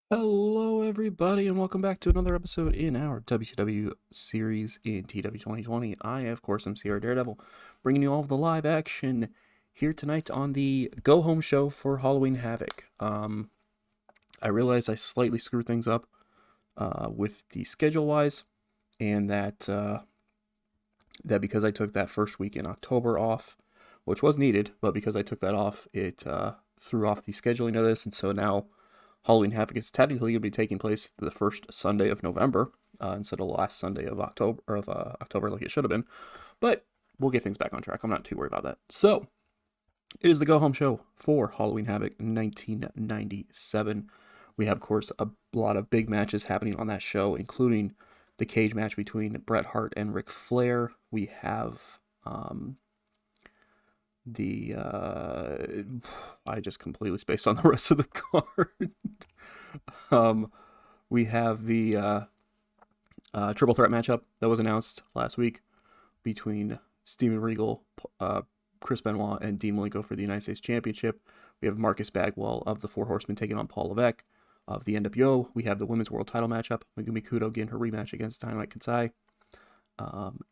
Hello, everybody, and welcome back to another episode in our WCW series in TEW 2020. I, of course, am Sierra Daredevil, bringing you all of the live action here tonight on the Go Home show for Halloween Havoc. I realized I slightly screwed things up with the schedule-wise, and that because I took that first week in October off, which was needed, but because I took that off, it threw off the scheduling of this, and so now Halloween Havoc is technically going to be taking place the first Sunday of November instead of the last Sunday of October like it should have been. But we'll get things back on track. I'm not too worried about that. So it is the go home show for Halloween Havoc 1997. We have, of course, a lot of big matches happening on that show, including the cage match between Bret Hart and Ric Flair. We have the I just completely spaced on the rest of the card. um, we have the triple threat matchup that was announced last week between Steven Regal, Chris Benoit, and Dean Malenko for the United States Championship. We have Marcus Bagwell of the Four Horsemen taking on Paul Levesque of the NWO. We have the Women's World Title matchup. Megumi Kudo getting her rematch against Dynamite Kansai.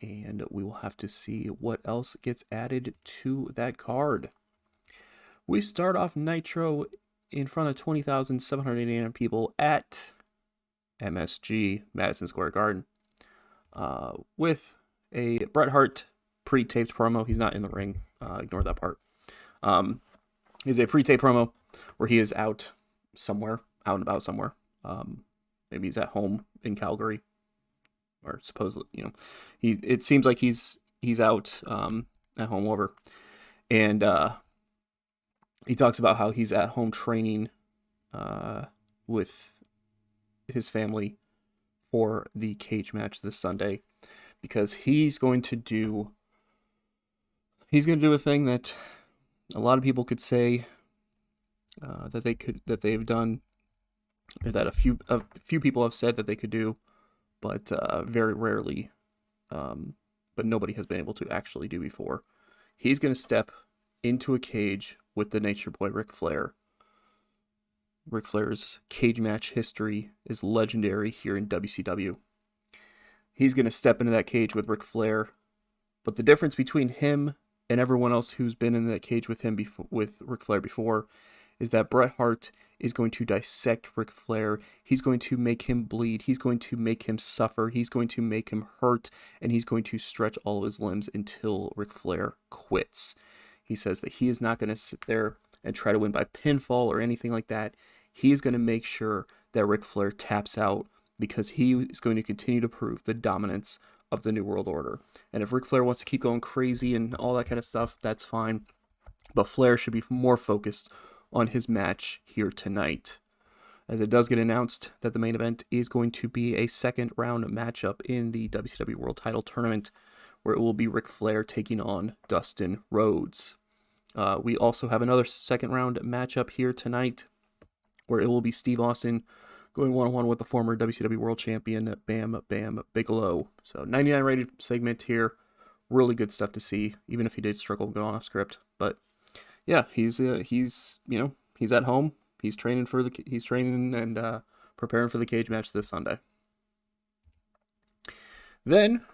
And we will have to see what else gets added to that card. We start off Nitro in front of 20,789 people at MSG, Madison Square Garden, with a Bret Hart pre-taped promo. He's not in the ring. Ignore that part. He's a pre-taped promo where he is out somewhere, out and about somewhere. Maybe he's at home in Calgary, or supposedly, it seems like he's out at home over, and he talks about how he's at home training with his family for the cage match this Sunday, because he's going to do a thing that a lot of people could say that they've done, or that a few people have said that they could do, but very rarely, but nobody has been able to actually do before. He's going to step into a cage with the Nature Boy Ric Flair. Ric Flair's cage match history is legendary here in WCW. He's going to step into that cage with Ric Flair, but the difference between him and everyone else who's been in that cage with him with Ric Flair before is that Bret Hart is going to dissect Ric Flair. He's going to make him bleed. He's going to make him suffer. He's going to make him hurt, and he's going to stretch all of his limbs until Ric Flair quits. He says that he is not going to sit there and try to win by pinfall or anything like that. He is going to make sure that Ric Flair taps out, because he is going to continue to prove the dominance of the New World Order. And if Ric Flair wants to keep going crazy and all that kind of stuff, that's fine. But Flair should be more focused on his match here tonight, as it does get announced that the main event is going to be a second round matchup in the WCW World Title Tournament, where it will be Ric Flair taking on Dustin Rhodes. We also have another second round matchup here tonight, where it will be Steve Austin going one-on-one with the former WCW World Champion Bam Bam Bigelow. So 99 rated segment here. Really good stuff to see, even if he did struggle going off script. But yeah, he's at home. He's training and preparing for the cage match this Sunday. Then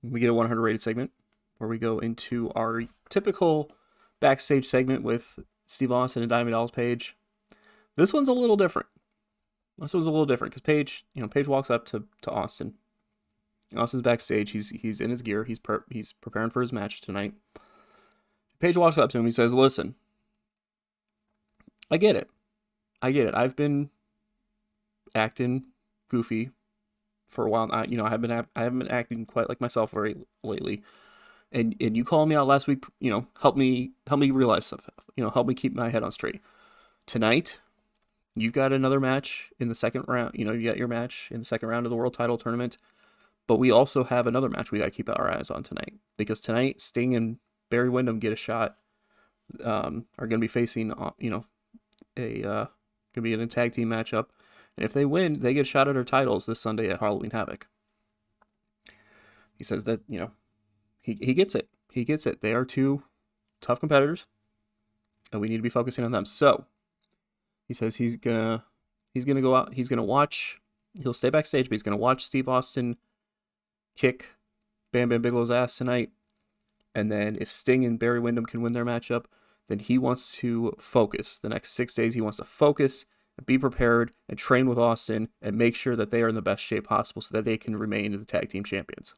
we get a 100 rated segment where we go into our typical backstage segment with Steve Austin and Diamond Dallas Page. This one's a little different. Because Page walks up to Austin. Austin's backstage. He's in his gear. He's preparing for his match tonight. Page walks up to him. He says, "Listen, I get it. I've been acting goofy for a while. I haven't been acting quite like myself very lately. And you called me out last week. Help me realize stuff. Help me keep my head on straight. Tonight, you've got another match in the second round. You got your match in the second round of the World Title Tournament. But we also have another match we got to keep our eyes on tonight. Because tonight, Sting and Barry Windham get a shot. Are going to be facing, going to be in a tag team matchup. And if they win, they get a shot at their titles this Sunday at Halloween Havoc." He says that, he gets it. He gets it. They are two tough competitors, and we need to be focusing on them. So he says he's gonna He's going to go out. He's going to watch. He'll stay backstage, but he's going to watch Steve Austin kick Bam Bam Bigelow's ass tonight. And then if Sting and Barry Windham can win their matchup, then he wants to focus. The next 6 days, he wants to focus and be prepared and train with Austin and make sure that they are in the best shape possible so that they can remain the tag team champions.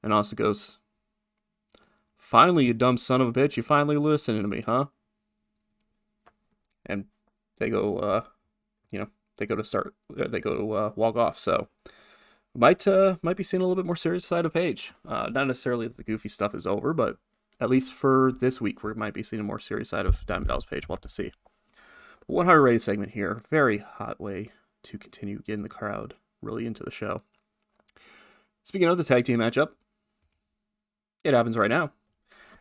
And Austin goes, "Finally, you dumb son of a bitch, you finally listening to me, huh?" And they go, they go to walk off. So might be seeing a little bit more serious side of Paige. Not necessarily that the goofy stuff is over, but at least for this week, we might be seeing a more serious side of Diamond Dallas Page. We'll have to see. 100 rated segment here. Very hot way to continue getting the crowd really into the show. Speaking of the tag team matchup, it happens right now.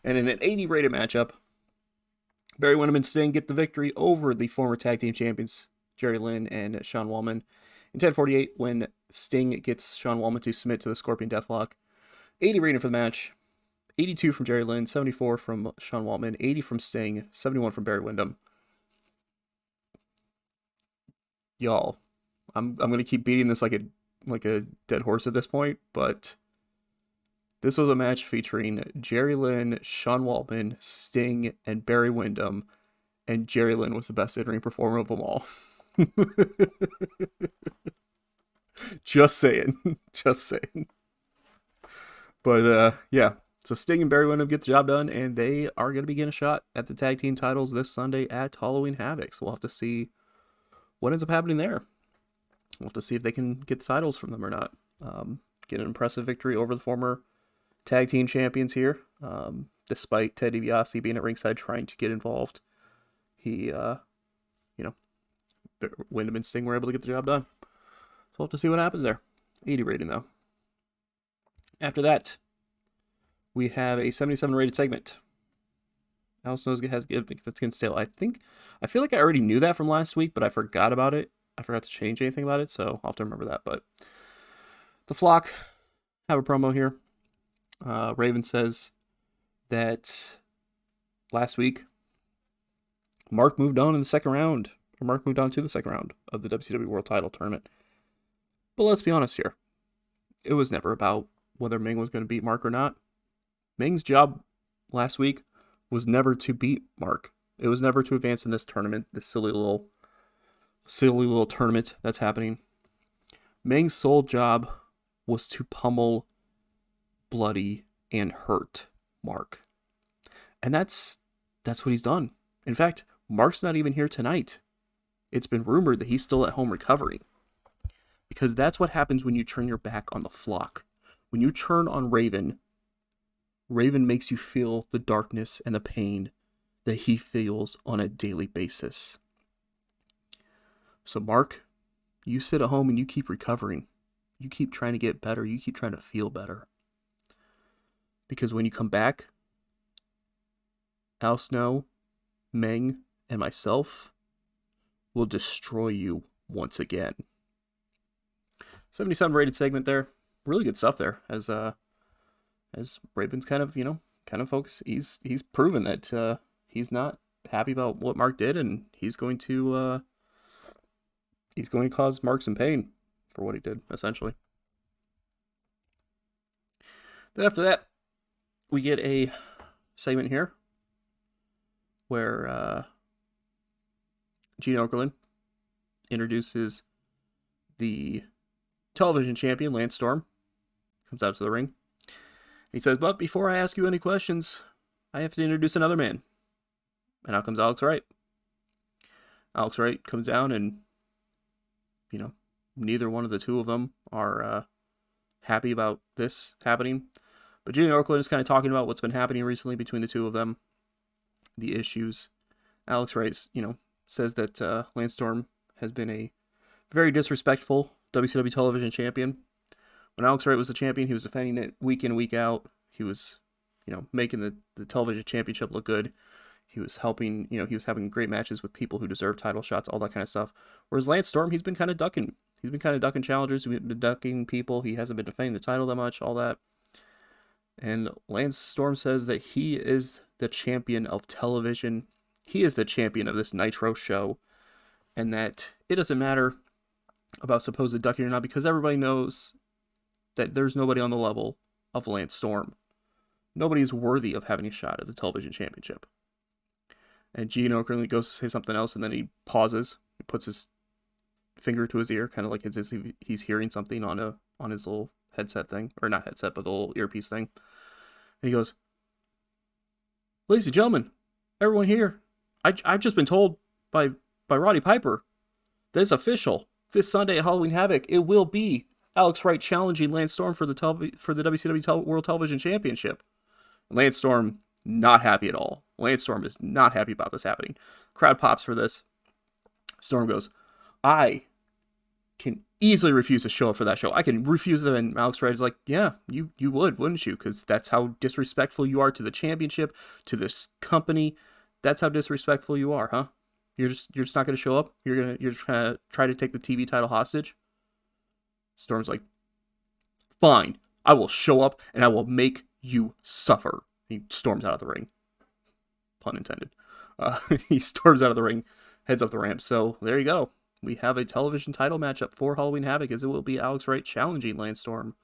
And in an 80 rated matchup, Barry Windham and Sting get the victory over the former tag team champions, Jerry Lynn and Sean Waltman. In 10:48, when Sting gets Sean Waltman to submit to the Scorpion Deathlock. 80 rating for the match. 82 from Jerry Lynn, 74 from Sean Waltman, 80 from Sting, 71 from Barry Windham. Y'all, I'm gonna keep beating this like a dead horse at this point, but this was a match featuring Jerry Lynn, Sean Waltman, Sting, and Barry Windham, and Jerry Lynn was the best in-ring performer of them all. Just saying. But yeah, so Sting and Barry Windham get the job done, and they are going to be getting a shot at the tag team titles this Sunday at Halloween Havoc. So we'll have to see what ends up happening there. We'll have to see if they can get the titles from them or not. Get an impressive victory over the former tag team champions here, despite Ted DiBiase being at ringside trying to get involved. He, Windham and Sting were able to get the job done. So we'll have to see what happens there. 80 rating, though. After that, we have a 77 rated segment. Al Snow's that's getting stale. I feel like I already knew that from last week, but I forgot about it. I forgot to change anything about it, so I'll have to remember that. But the Flock have a promo here. Raven says that last week, Mark moved on to the second round of the WCW World Title Tournament. But let's be honest here. It was never about whether Ming was going to beat Mark or not. Ming's job last week was never to beat Mark. It was never to advance in this tournament, this silly little tournament that's happening. Ming's sole job was to pummel, bloody, and hurt Mark. And that's what he's done. In fact, Mark's not even here tonight. It's been rumored that he's still at home recovering. Because that's what happens when you turn your back on the Flock. When you turn on Raven, Raven makes you feel the darkness and the pain that he feels on a daily basis. So Mark, you sit at home and you keep recovering. You keep trying to get better. You keep trying to feel better. Because when you come back, Al Snow, Meng, and myself will destroy you once again. 77 rated segment there. Really good stuff there. As Raven's kind of focused. He's proven that he's not happy about what Mark did, and he's going to cause Mark some pain for what he did, essentially. Then after that, we get a segment here where Gene Okerlund introduces the television champion, Lance Storm. Comes out to the ring. He says, "But before I ask you any questions, I have to introduce another man." And out comes Alex Wright. Alex Wright comes down, and neither one of the two of them are happy about this happening. But Gene Okerlund is kind of talking about what's been happening recently between the two of them, the issues. Alex Wright, says that Lance Storm has been a very disrespectful WCW television champion. When Alex Wright was the champion, he was defending it week in, week out. He was, making the television championship look good. He was helping, he was having great matches with people who deserve title shots, all that kind of stuff. Whereas Lance Storm, he's been kind of ducking. He's been kind of ducking challengers. He's been ducking people. He hasn't been defending the title that much, all that. And Lance Storm says that he is the champion of television. He is the champion of this Nitro show. and that it doesn't matter about supposed ducking or not because everybody knows that there's nobody on the level of Lance Storm. Nobody is worthy of having a shot at the television championship. And Gene Okerlund goes to say something else, and then he pauses. He puts his finger to his ear, kind of like as if he's hearing something on his little headset thing, or not headset, but the little earpiece thing. And he goes, "Ladies and gentlemen, everyone here, I've just been told by Roddy Piper that it's official. This Sunday at Halloween Havoc, it will be Alex Wright challenging Lance Storm for the WCW World Television Championship." Lance Storm not happy at all. Lance Storm is not happy about this happening. Crowd pops for this. Storm goes, "I can easily refuse to show up for that show. I can refuse them." And Alex Wright is like, "Yeah, you would, wouldn't you? Because that's how disrespectful you are to the championship, to this company. That's how disrespectful you are, huh? You're just not gonna show up. You're trying to try to take the TV title hostage." Storm's like, "Fine, I will show up and I will make you suffer." He storms out of the ring. Pun intended. He storms out of the ring, heads up the ramp. So there you go. We have a television title matchup for Halloween Havoc, as it will be Alex Wright challenging Lance Storm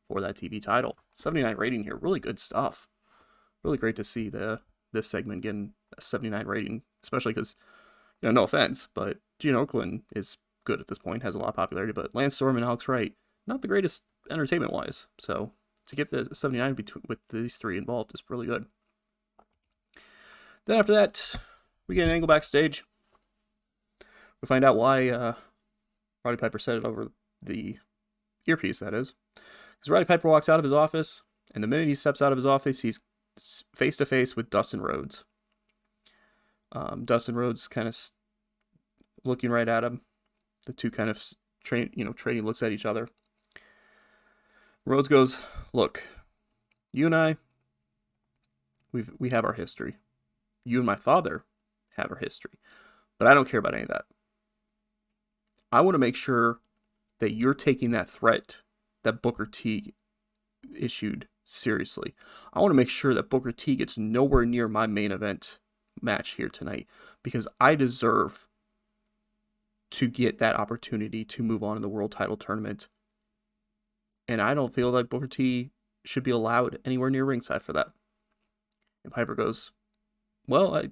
for that TV title. 79 rating here. Really good stuff. Really great to see this segment getting a 79 rating, especially because, no offense, but Gene Okerlund is good at this point, has a lot of popularity, but Lance Storm and Alex Wright, not the greatest entertainment-wise. So to get the 79 with these three involved is really good. Then after that, we get an angle backstage. We find out why Roddy Piper said it over the earpiece, that is. Because Roddy Piper walks out of his office, and the minute he steps out of his office, he's face-to-face with Dustin Rhodes. Dustin Rhodes kind of looking right at him. The two kind of trading looks at each other. Rhodes goes, "Look, you and I, we have our history. You and my father have our history. But I don't care about any of that. I want to make sure that you're taking that threat that Booker T issued seriously. I want to make sure that Booker T gets nowhere near my main event match here tonight, because I deserve to get that opportunity to move on in the world title tournament. And I don't feel like Booker T should be allowed anywhere near ringside for that." And Piper goes, "Well,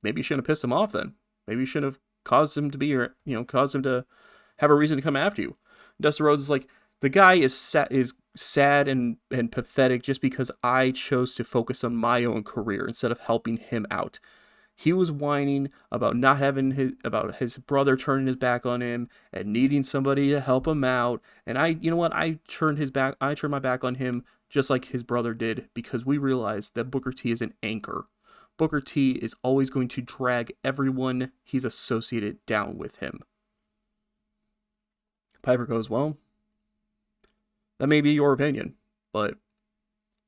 maybe you shouldn't have pissed him off then. Maybe you shouldn't have caused him to be here, caused him to have a reason to come after you." Dustin Rhodes is like, "The guy is sad and pathetic just because I chose to focus on my own career instead of helping him out. He was whining about not having his brother turning his back on him and needing somebody to help him out. And I turned my back on him just like his brother did, because we realized that Booker T is an anchor. Booker T is always going to drag everyone he's associated down with him." Piper goes, "Well, that may be your opinion, but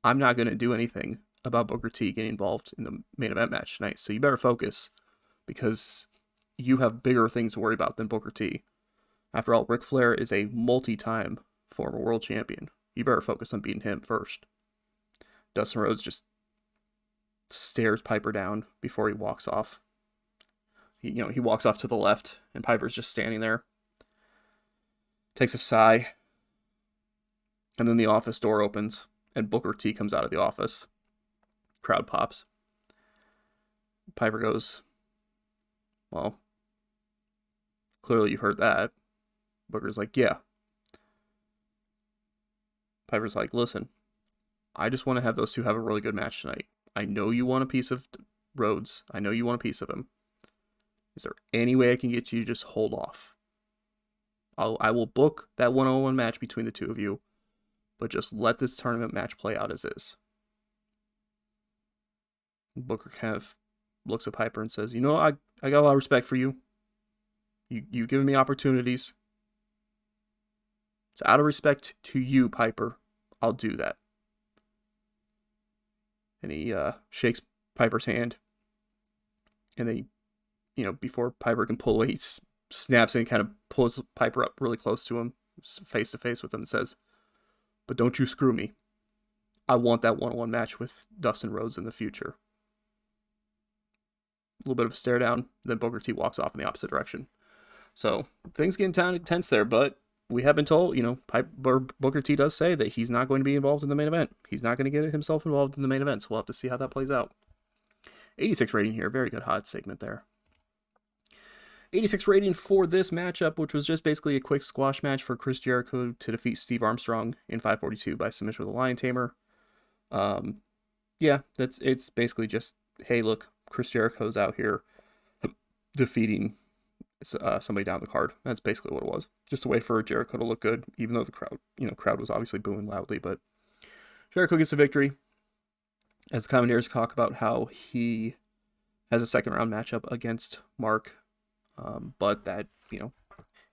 I'm not going to do anything about Booker T getting involved in the main event match tonight. So you better focus, because you have bigger things to worry about than Booker T. After all, Ric Flair is a multi-time former world champion. You better focus on beating him first." Dustin Rhodes just stares Piper down before he walks off. He walks off to the left, and Piper's just standing there. Takes a sigh. And then the office door opens, and Booker T comes out of the office. Crowd pops. Piper goes, "Well, clearly you heard that." Booker's like, "Yeah." Piper's like, "Listen, I just want to have those two have a really good match tonight. I know you want a piece of Rhodes. I know you want a piece of him. Is there any way I can get you to just hold off? I will book that one-on-one match between the two of you, but just let this tournament match play out as is." Booker kind of looks at Piper and says, I got a lot of respect for you. You've given me opportunities. So out of respect to you, Piper, I'll do that. And he shakes Piper's hand. And then, before Piper can pull away, he snaps and kind of pulls Piper up really close to him, face to face with him, and says, "But don't you screw me. I want that one-on-one match with Dustin Rhodes in the future." A little bit of a stare down, then Booker T walks off in the opposite direction. So things getting tense there, but we have been told, Booker T does say that he's not going to be involved in the main event. He's not going to get himself involved in the main event, so we'll have to see how that plays out. 86 rating here, very good hot segment there. 86 rating for this matchup, which was just basically a quick squash match for Chris Jericho to defeat Steve Armstrong in 542 by submission with a Lion Tamer. Yeah, it's basically just, hey, look, Chris Jericho's out here defeating somebody down the card. That's basically what it was. Just a way for Jericho to look good, even though the crowd was obviously booing loudly. But Jericho gets the victory. As the commentators talk about how he has a second round matchup against Mark, but that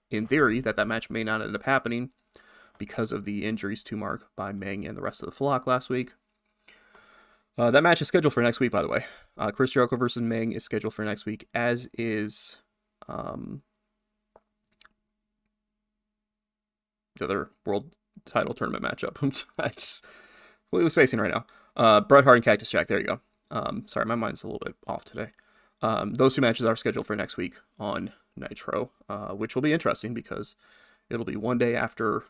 in theory that match may not end up happening because of the injuries to Mark by Meng and the rest of the flock last week. That match is scheduled for next week, by the way. Chris Jericho versus Meng is scheduled for next week, as is the other world title tournament matchup. I just completely spacing right now. Bret Hart and Cactus Jack. There you go. Sorry, my mind's a little bit off today. Those two matches are scheduled for next week on Nitro, which will be interesting because it'll be one day after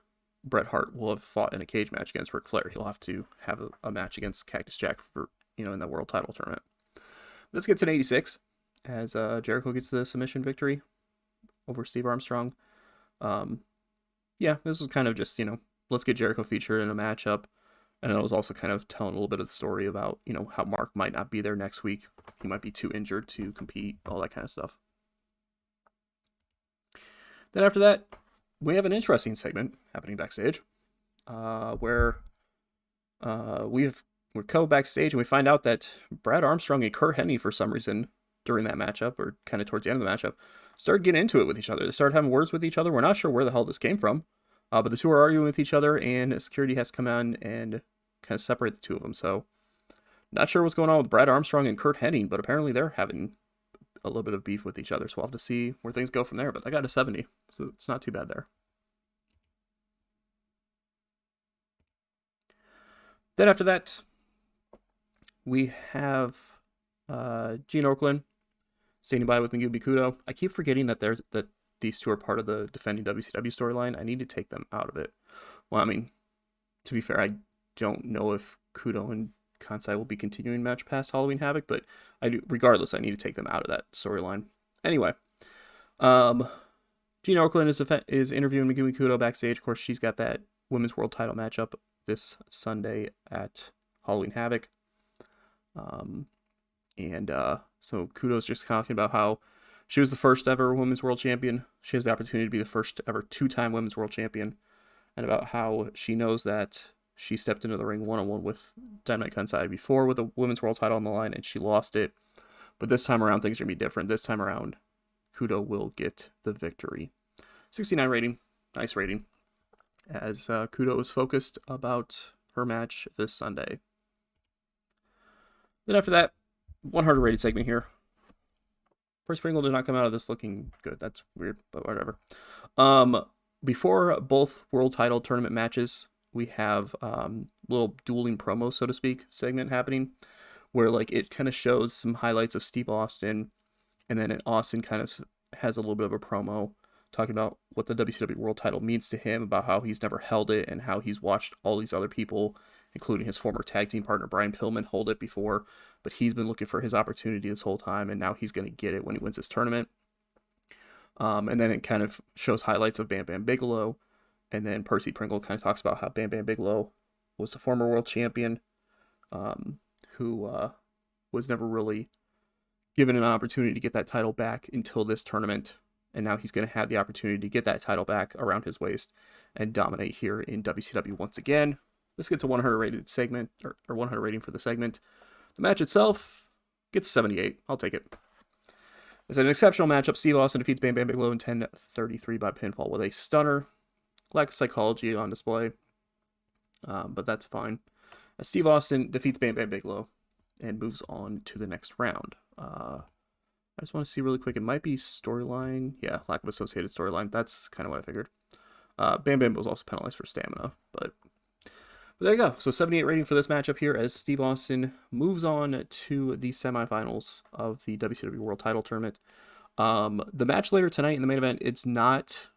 Bret Hart will have fought in a cage match against Ric Flair. He'll have to have a match against Cactus Jack for in that world title tournament. Let's get to an 86 as Jericho gets the submission victory over Steve Armstrong. Yeah, this was kind of just let's get Jericho featured in a matchup, and it was also kind of telling a little bit of the story about how Mark might not be there next week. He might be too injured to compete, all that kind of stuff. Then after that, we have an interesting segment happening backstage, where we're backstage and we find out that Brad Armstrong and Curt Hennig, for some reason, during that matchup, or kind of towards the end of the matchup, started getting into it with each other. They started having words with each other. We're not sure where the hell this came from, but the two are arguing with each other, and security has to come on and kind of separate the two of them. So, not sure what's going on with Brad Armstrong and Curt Hennig, but apparently they're having a little bit of beef with each other, so we'll have to see where things go from there. But I got a 70, so it's not too bad there. Then after that, we have Gene Okerlund standing by with Megumi Kudo. I keep forgetting that these two are part of the defending WCW storyline. I need to take them out of it. Well, I mean, to be fair, I don't know if Kudo and Kansai will be continuing match past Halloween Havoc, but regardless, I need to take them out of that storyline. Anyway, Gene Okerlund is interviewing Megumi Kudo backstage. Of course, she's got that Women's World Title matchup this Sunday at Halloween Havoc. So Kudo's just talking about how she was the first ever Women's World Champion. She has the opportunity to be the first ever two-time Women's World Champion, and about how she knows that she stepped into the ring one-on-one with Dynamite Kansai before with a Women's World Title on the line, and she lost it. But this time around, things are going to be different. This time around, Kudo will get the victory. 69 rating. Nice rating. As Kudo is focused about her match this Sunday. Then after that, 100 rated segment here. First Pringle did not come out of this looking good. That's weird, but whatever. Before both world title tournament matches, we have little dueling promo, so to speak, segment happening, where it kind of shows some highlights of Steve Austin, and then Austin kind of has a little bit of a promo talking about what the WCW World Title means to him, about how he's never held it, and how he's watched all these other people, including his former tag team partner Brian Pillman, hold it before, but he's been looking for his opportunity this whole time, and now he's going to get it when he wins this tournament. And then it kind of shows highlights of Bam Bam Bigelow, and then Percy Pringle kind of talks about how Bam Bam Bigelow was the former world champion, who was never really given an opportunity to get that title back until this tournament, and now he's going to have the opportunity to get that title back around his waist and dominate here in WCW once again. Let's get to 100 rated segment, or 100 rating for the segment. The match itself gets 78. I'll take it. It's an exceptional matchup. Steve Austin defeats Bam Bam Bigelow in 10:33 by pinfall with a stunner. Lack of psychology on display, but that's fine. Steve Austin defeats Bam Bam Bigelow and moves on to the next round. I just want to see really quick. It might be storyline. Yeah, lack of associated storyline. That's kind of what I figured. Bam Bam was also penalized for stamina, but there you go. So 78 rating for this matchup here as Steve Austin moves on to the semifinals of the WCW World Title Tournament. The match later tonight in the main event, it's not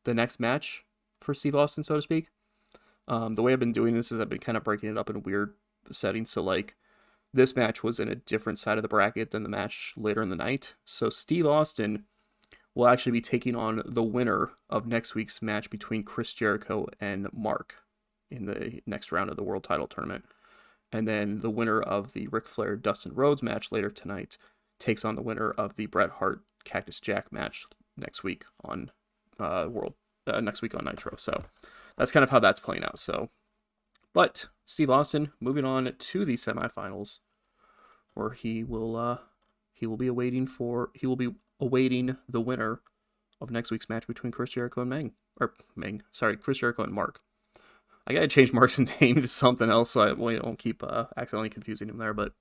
the next match for Steve Austin, so to speak. The way I've been doing this is I've been kind of breaking it up in weird settings. So like this match was in a different side of the bracket than the match later in the night. So Steve Austin will actually be taking on the winner of next week's match between Chris Jericho and Mark in the next round of the World Title Tournament. And then the winner of the Ric Flair Dustin Rhodes match later tonight takes on the winner of the Bret Hart Cactus Jack match next week on next week on Nitro. So that's kind of how that's playing out. So, but Steve Austin moving on to the semifinals, where he will be awaiting the winner of next week's match between Chris Jericho and Chris Jericho and Mark. I gotta change Mark's name to something else so I don't keep accidentally confusing him there. But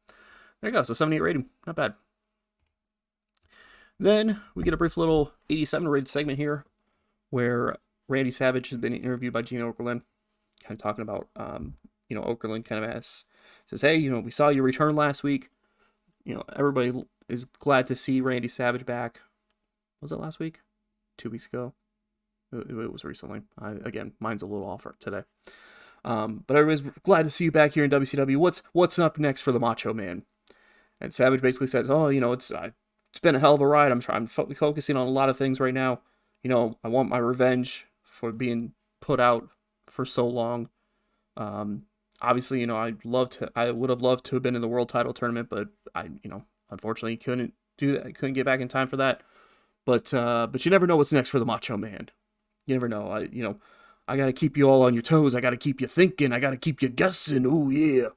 there you go. So 78 rating, not bad. Then we get a brief little 87 rated segment here, where Randy Savage has been interviewed by Gene Okerlund, kind of talking about, Okerlund kind of says, hey, we saw you return last week. Everybody is glad to see Randy Savage back. Was it last week? 2 weeks ago? It was recently. Mine's a little off today. But everybody's glad to see you back here in WCW. What's up next for the Macho Man? And Savage basically says, it's been a hell of a ride. I'm focusing on a lot of things right now. I want my revenge for being put out for so long. Obviously, I would have loved to have been in the World Title Tournament, but I unfortunately couldn't do that. I couldn't get back in time for that. But you never know what's next for the Macho Man. You never know. I got to keep you all on your toes. I got to keep you thinking. I got to keep you guessing. Oh, yeah.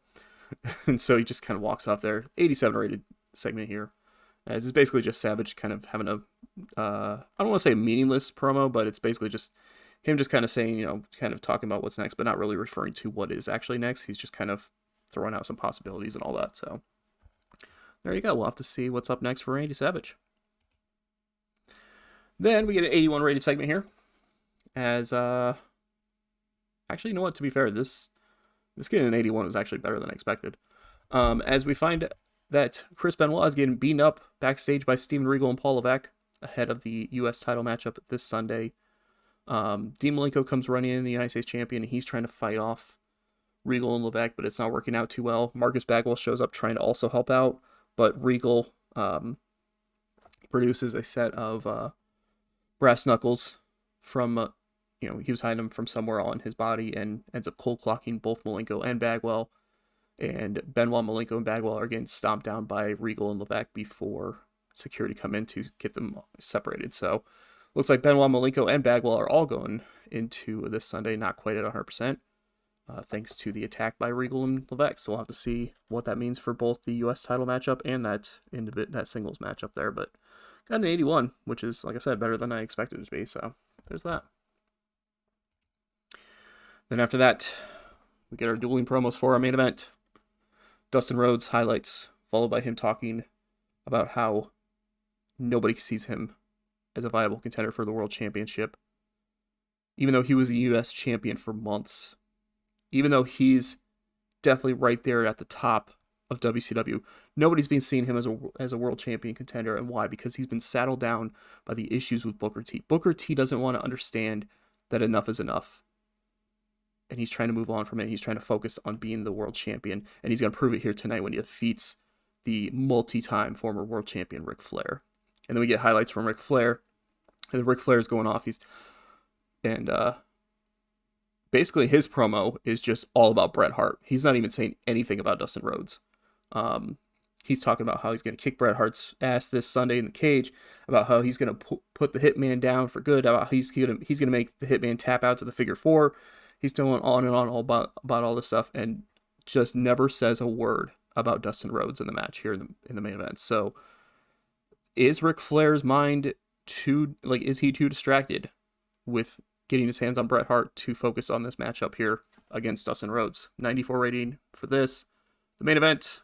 And so he just kind of walks off there. 87 rated segment here. As it's basically just Savage kind of having I don't want to say a meaningless promo, but it's basically just him just kind of saying, kind of talking about what's next, but not really referring to what is actually next. He's just kind of throwing out some possibilities and all that. So there you go. We'll have to see what's up next for Randy Savage. Then we get an 81 rated segment here. As, actually, you know what? To be fair, this getting an 81 was actually better than I expected. As we find that Chris Benoit is getting beaten up backstage by Steven Regal and Paul Levesque ahead of the U.S. title matchup this Sunday. Dean Malenko comes running in, the United States champion, and he's trying to fight off Regal and Levesque, but it's not working out too well. Marcus Bagwell shows up trying to also help out, but Regal produces a set of brass knuckles from, he was hiding them from somewhere on his body and ends up cold clocking both Malenko and Bagwell. And Benoit, Malenko, and Bagwell are getting stomped down by Regal and Levesque before security come in to get them separated. So looks like Benoit, Malenko, and Bagwell are all going into this Sunday, not quite at 100%, thanks to the attack by Regal and Levesque. So we'll have to see what that means for both the U.S. title matchup and that singles matchup there. But got an 81, which is, like I said, better than I expected it to be. So there's that. Then after that, we get our dueling promos for our main event. Dustin Rhodes highlights, followed by him talking about how nobody sees him as a viable contender for the World Championship. Even though he was a U.S. champion for months. Even though he's definitely right there at the top of WCW. Nobody's been seeing him as a World Champion contender. And why? Because he's been saddled down by the issues with Booker T. Booker T doesn't want to understand that enough is enough. And he's trying to move on from it. He's trying to focus on being the world champion. And he's going to prove it here tonight when he defeats the multi-time former world champion Ric Flair. And then we get highlights from Ric Flair. And Ric Flair is going off. Basically his promo is just all about Bret Hart. He's not even saying anything about Dustin Rhodes. He's talking about how he's going to kick Bret Hart's ass this Sunday in the cage, about how he's going to put the Hitman down for good, about how he's going to make the Hitman tap out to the figure four. He's going on and on all about all this stuff, and just never says a word about Dustin Rhodes in the match here in the main event. So is Ric Flair's mind is he too distracted with getting his hands on Bret Hart to focus on this matchup here against Dustin Rhodes? 94 rating for this. The main event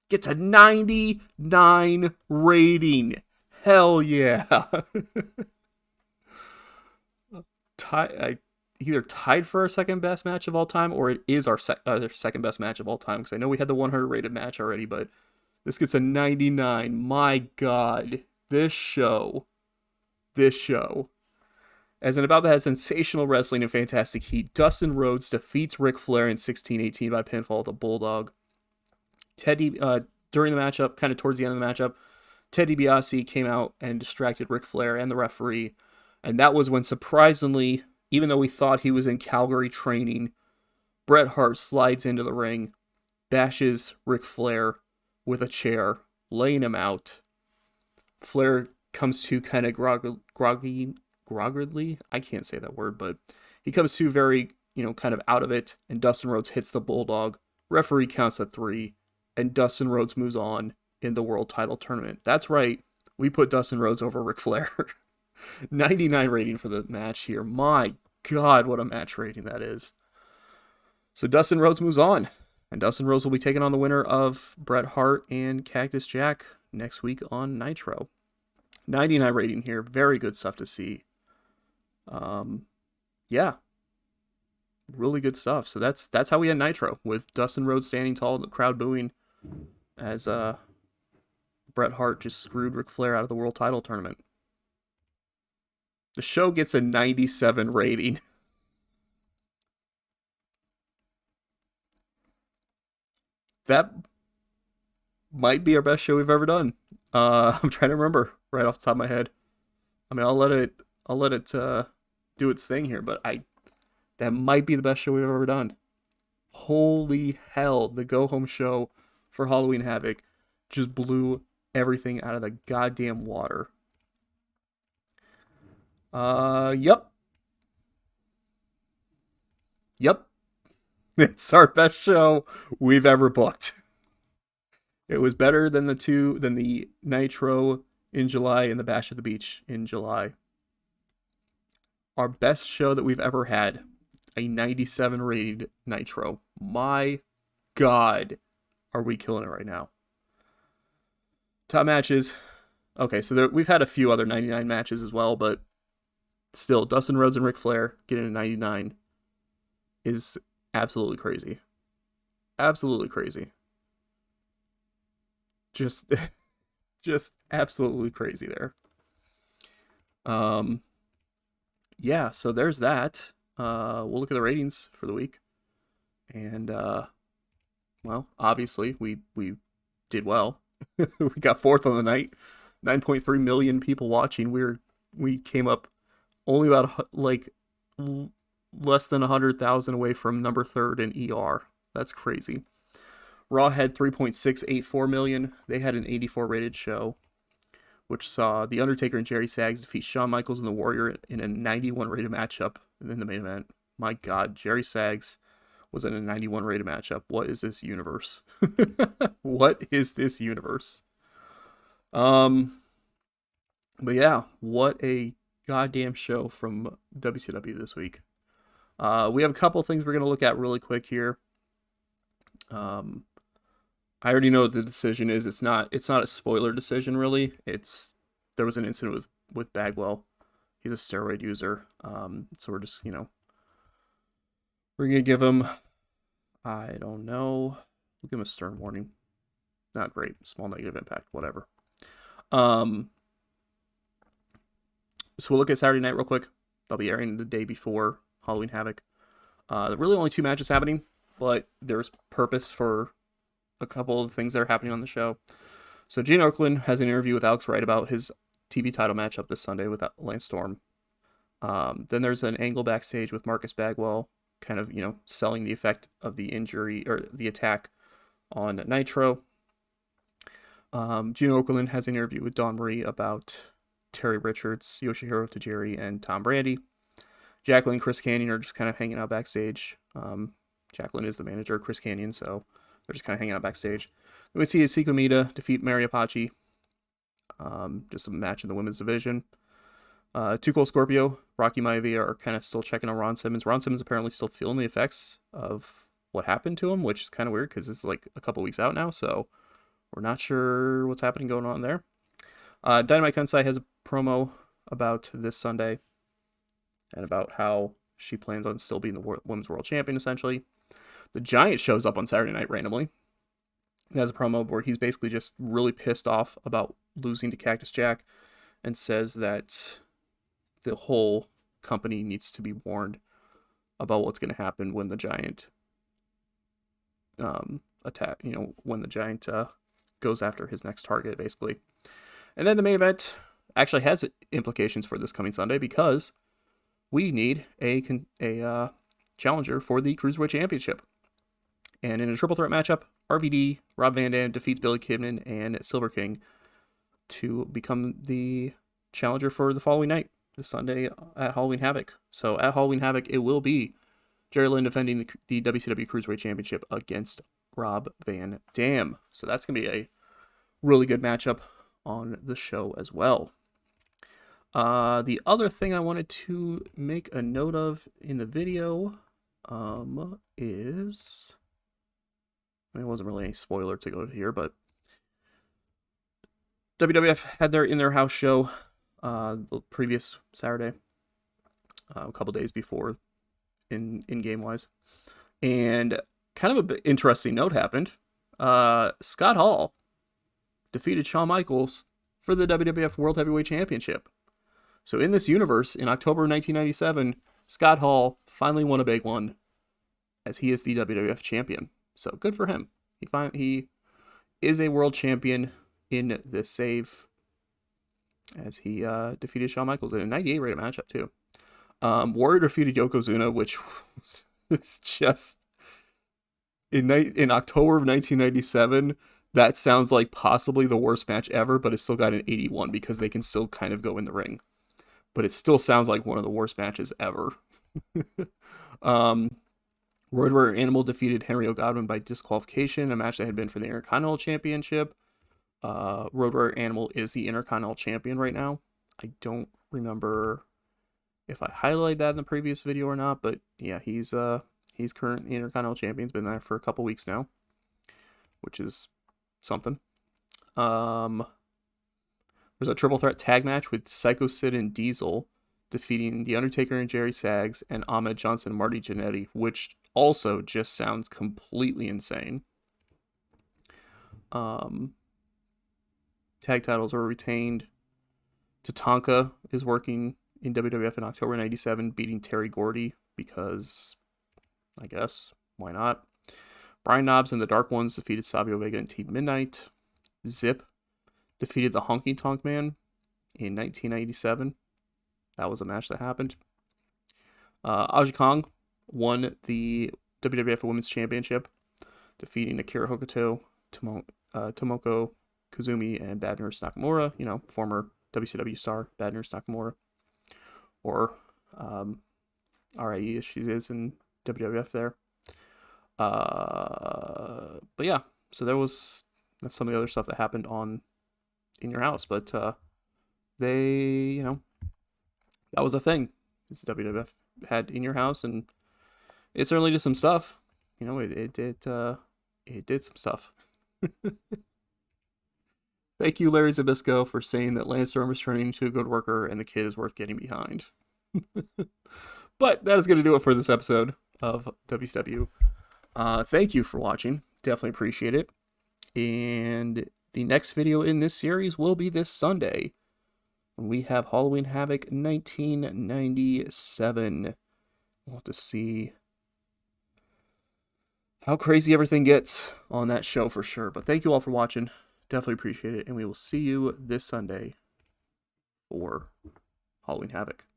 gets a 99 rating. Hell yeah. Either tied for our second best match of all time, or it is our second best match of all time, because I know we had the 100 rated match already, but this gets a 99. My God, This show. As in about that sensational wrestling and fantastic heat, Dustin Rhodes defeats Ric Flair in 16-18 by pinfall with a bulldog. During the matchup, kind of towards the end of the matchup, Ted DiBiase came out and distracted Ric Flair and the referee. And that was when, surprisingly, even though we thought he was in Calgary training, Bret Hart slides into the ring, bashes Ric Flair with a chair, laying him out. Flair comes to kind of groggedly. I can't say that word, but he comes to very, kind of out of it, and Dustin Rhodes hits the bulldog. Referee counts at 3, and Dustin Rhodes moves on in the world title tournament. That's right, we put Dustin Rhodes over Ric Flair. 99 rating for the match here. My God, what a match rating that is. So Dustin Rhodes moves on, and Dustin Rhodes will be taking on the winner of Bret Hart and Cactus Jack next week on Nitro. 99 rating here. Very good stuff to see. Yeah. Really good stuff. So that's how we end Nitro, with Dustin Rhodes standing tall, the crowd booing as Bret Hart just screwed Ric Flair out of the world title tournament. The show gets a 97 rating. That might be our best show we've ever done. I'm trying to remember right off the top of my head. I mean, I'll let it do its thing here, but that might be the best show we've ever done. Holy hell, the go home show for Halloween Havoc just blew everything out of the goddamn water. Yep. It's our best show we've ever booked. It was better than the Nitro in July and the Bash at the Beach in July. Our best show that we've ever had. A 97 rated Nitro. My God, are we killing it right now? Top matches. Okay, so we've had a few other 99 matches as well, but still, Dustin Rhodes and Ric Flair getting a 99 is absolutely crazy. Absolutely crazy. Just absolutely crazy there. Yeah, so there's that. We'll look at the ratings for the week. And, well, obviously, we did well. We got fourth on the night. 9.3 million people watching. We came up only about, less than 100,000 away from number 3rd in ER. That's crazy. Raw had 3.684 million. They had an 84 rated show, which saw The Undertaker and Jerry Sags defeat Shawn Michaels and The Warrior in a 91 rated matchup in the main event. My God, Jerry Sags was in a 91 rated matchup. What is this universe? What is this universe? But yeah, what a goddamn show from WCW this week. We have a couple things we're going to look at really quick here. I already know what the decision is. It's not a spoiler decision, really. There was an incident with Bagwell. He's a steroid user. So we're just, we're going to give him, I don't know. We'll give him a stern warning. Not great. Small negative impact, whatever. So we'll look at Saturday night real quick. They'll be airing the day before Halloween Havoc. There are really only 2 matches happening, but there's purpose for a couple of things that are happening on the show. So Gene Okerlund has an interview with Alex Wright about his TV title matchup this Sunday with Lance Storm. Then there's an angle backstage with Marcus Bagwell, kind of, selling the effect of the injury or the attack on Nitro. Gene Okerlund has an interview with Dawn Marie about Terry Richards, Yoshihiro Tajiri, and Tom Brady. Jacqueline and Chris Kanyon are just kind of hanging out backstage. Jacqueline is the manager of Chris Kanyon, so they're just kind of hanging out backstage. We would see Seiko Mita defeat Mary Apache. Just a match in the women's division. Too Cold Scorpio, Rocky Maivia are kind of still checking on Ron Simmons. Ron Simmons apparently still feeling the effects of what happened to him, which is kind of weird because it's like a couple weeks out now, so we're not sure what's going on there. Dynamite Kansai has a promo about this Sunday and about how she plans on still being the Women's World Champion, essentially. The Giant shows up on Saturday night randomly. He has a promo where he's basically just really pissed off about losing to Cactus Jack. and says that the whole company needs to be warned about what's going to happen when the Giant attack, when the Giant goes after his next target, basically. And then the main event actually has implications for this coming Sunday because we need a challenger for the Cruiserweight Championship. And in a triple threat matchup, RVD, Rob Van Dam defeats Billy Kidman and Silver King to become the challenger for the following night, this Sunday at Halloween Havoc. So at Halloween Havoc, it will be Jerry Lynn defending the WCW Cruiserweight Championship against Rob Van Dam. So that's going to be a really good matchup on the show as well. The other thing I wanted to make a note of in the video is... it wasn't really any spoiler to go to here, but WWF had their in-their-house show the previous Saturday, a couple days before, in-game wise. And kind of an interesting note happened. Scott Hall defeated Shawn Michaels for the WWF World Heavyweight Championship. So in this universe, in October 1997, Scott Hall finally won a big one, as he is the WWF champion. So good for him. He is a world champion in this save, as he defeated Shawn Michaels in a 98 rated matchup too. Warrior defeated Yokozuna, which was just in October of 1997. That sounds like possibly the worst match ever, but it's still got an 81 because they can still kind of go in the ring. But it still sounds like one of the worst matches ever. Road Warrior Animal defeated Henry O'Godwin by disqualification, a match that had been for the Intercontinental Championship. Road Warrior Animal is the Intercontinental Champion right now. I don't remember if I highlighted that in the previous video or not, but yeah, he's current Intercontinental Champion. He's been there for a couple weeks now, which is something. There's a triple threat tag match with Psycho Sid and Diesel defeating The Undertaker and Jerry Saggs and Ahmed Johnson and Marty Jannetty, which also just sounds completely insane. Tag titles are retained. Tatanka is working in WWF in October 97, beating Terry Gordy because, I guess, why not? Brian Knobbs and the Dark Ones defeated Savio Vega and Team Midnight. Zip defeated the Honky Tonk Man in 1997. That was a match that happened. Aja Kong won the WWF Women's Championship, defeating Akira Hokuto, Tomoko Kazumi, and Bad Nurse Nakamura. Former WCW star Bad Nurse Nakamura, or RIE as she is in WWF there. But yeah, so that's some of the other stuff that happened on In Your House, but they, that was a thing. This WWF had In Your House, and it certainly did some stuff. It did some stuff. Thank you, Larry Zbyszko, for saying that Lance Storm is turning into a good worker and the kid is worth getting behind. But that is going to do it for this episode of WCW. Thank you for watching. Definitely appreciate it. And the next video in this series will be this Sunday. We have Halloween Havoc 1997. We'll have to see how crazy everything gets on that show for sure. But thank you all for watching. Definitely appreciate it. And we will see you this Sunday for Halloween Havoc.